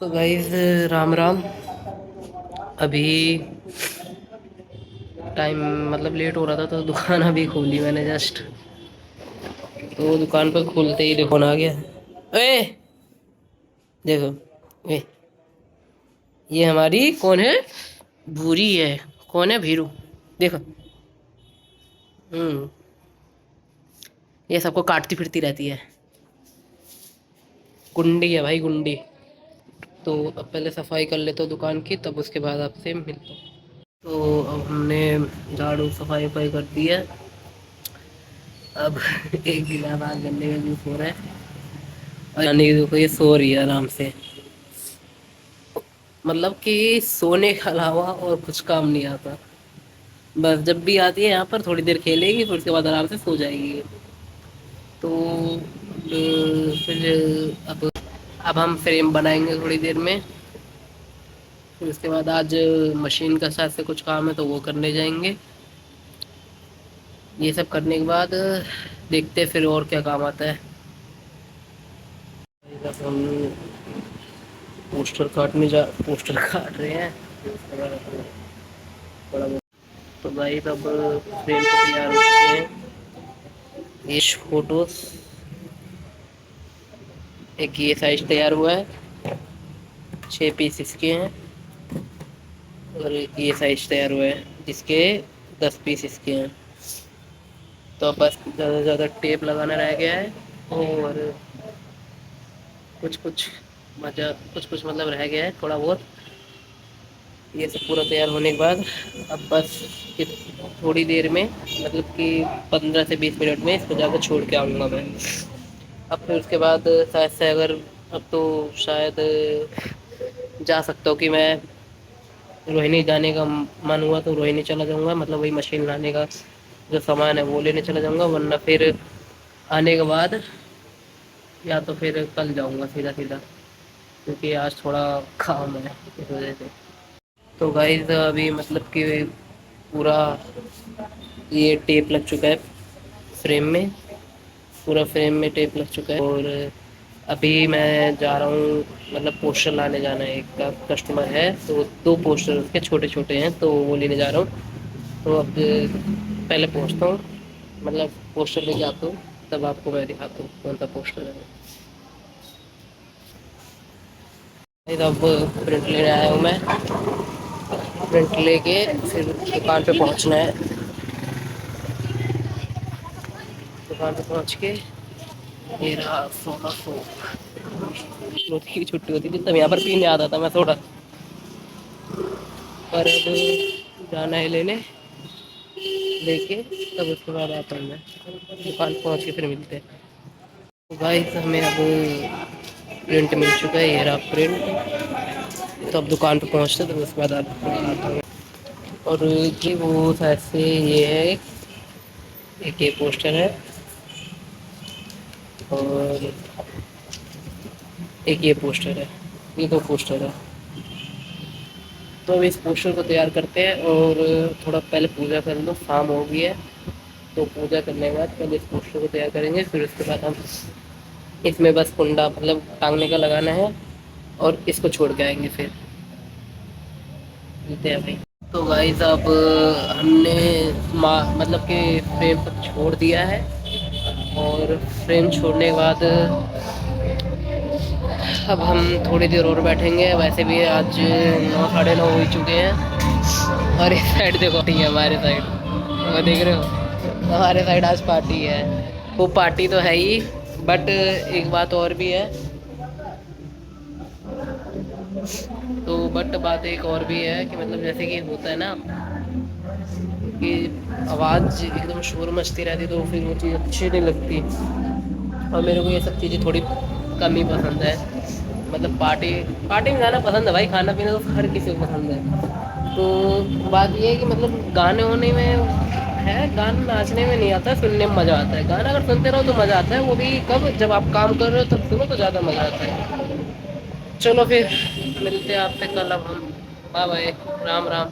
तो गाइस, राम राम। अभी टाइम मतलब लेट हो रहा था तो दुकान अभी खोली मैंने जस्ट। तो दुकान पर खुलते ही देखो ना आ गया। ए देखो, ए ये हमारी कौन है? भूरी है। कौन है? भीरू। देखो। हम्म। ये सबको काटती फिरती रहती है। गुंडी है भाई, गुंडी। तो अब पहले सफाई कर लेते हो दुकान की, तब उसके बाद आपसे मिलता हूँ। तो अब हमने झाड़ू सफाई वफाई कर दी है। अब एक गिलास आग गन्ने का जूस हो रहा है। और यानी कि देखो, ये सो रही है आराम से। मतलब कि सोने के अलावा और कुछ काम नहीं आता। बस जब भी आती है यहाँ पर थोड़ी देर खेलेगी, फिर उसके बाद आराम से सो जाएगी। तो फिर अब हम फ्रेम बनाएंगे थोड़ी देर में। फिर उसके बाद आज मशीन का साथ से कुछ काम है तो वो करने जाएंगे। ये सब करने के बाद देखते हैं फिर और क्या काम आता है। अब हम पोस्टर काट रहे हैं। उसके बाद थोड़ा बहुत। तो भाई अब फ्रेम तो तैयार हो चुके हैं। ये फोटोज, एक ये साइज तैयार हुआ है। 6 पीस इसके हैं। और एक ये साइज तैयार हुआ है जिसके 10 पीस इसके हैं। तो अब बस ज़्यादा से ज़्यादा टेप लगाना रह गया है। और कुछ कुछ कुछ कुछ मतलब रह गया है थोड़ा बहुत। ये सब पूरा तैयार होने के बाद अब बस कि थोड़ी देर में, मतलब कि 15 से 20 मिनट में इसको जाकर छोड़ के आऊँगा मैं। अब फिर उसके बाद शायद से अगर, अब तो शायद जा सकता हूँ कि मैं रोहिणी जाने का मन हुआ तो रोहिणी चला जाऊँगा, मतलब वही मशीन लाने का जो सामान है वो लेने चला जाऊँगा। वरना फिर आने के बाद या तो फिर कल जाऊँगा सीधा सीधा, क्योंकि आज थोड़ा काम है इस वजह से। तो गाइस अभी मतलब कि पूरा ये टेप लग चुका है फ्रेम में। पूरा फ्रेम में टेप लग चुका है। और अभी मैं जा रहा हूँ, मतलब पोस्टर लाने जाना है। एक का कस्टमर है तो 2 पोस्टर उसके छोटे छोटे हैं तो वो लेने जा रहा हूँ। तो अब पहले पहुँचता हूँ, मतलब पोस्टर लेके आता हूँ, तब आपको मैं दिखाता हूँ कौन सा पोस्टर है। अब प्रिंट लेने आया हूँ मैं। प्रिंट लेके फिर दुकान पे पहुँचना है। दुकान पे पहुँच के ये रहा सोना की छुट्टी होती थी तब यहाँ पर पीने आता था मैं थोड़ा। पर अब जाना है लेने, लेके तब उसके बाद आता हूँ मैं। दुकान पहुँच के फिर मिलते हैं। तो गाइस हमें अब प्रिंट मिल चुका है, ये रहा प्रिंट। तो अब दुकान पे पहुँचते तो उसके बाद आता हूँ। और ये वो शायद से ये है, एक ये पोस्टर है। और एक ये पोस्टर है। ये 2 पोस्टर है। तो अब इस पोस्टर को तैयार करते हैं। और थोड़ा पहले पूजा कर लो, शाम हो गई है। तो पूजा करने के बाद पहले इस पोस्टर को तैयार करेंगे, फिर उसके बाद हम इसमें बस कुंडा मतलब टांगने का लगाना है और इसको छोड़ के आएंगे फिर। मिलते हैं भाई। तो गाइस अब हमने मतलब कि फ्रेम पर छोड़ दिया है। और फ्रेम छोड़ने के बाद अब हम थोड़ी देर और बैठेंगे। वैसे भी आज 9 साढ़े 9 हो ही चुके हैं। और इस साइड देखो पार्टी है हमारे साइड, वो देख रहे हो? हमारे साइड आज पार्टी है। वो पार्टी तो है ही, बट एक बात और भी है। तो बट बात एक और भी है कि मतलब जैसे कि होता है ना कि आवाज़ एकदम शोर मचती रहती तो फिर वो चीज़ अच्छी नहीं लगती। और मेरे को ये सब चीज़ें थोड़ी कम ही पसंद है। मतलब पार्टी पार्टी में गाना पसंद है भाई, खाना पीना तो हर किसी को पसंद है। तो बात ये है कि मतलब गाने होने में है, गाना नाचने में नहीं आता, सुनने में मज़ा आता है। गाना अगर सुनते रहो तो मज़ा आता है, वो भी कब, जब आप काम कर रहे हो तब सुनो तो ज़्यादा मज़ा आता है। चलो फिर मिलते हैं आपसे कल। अब हम बाय बाय, राम राम।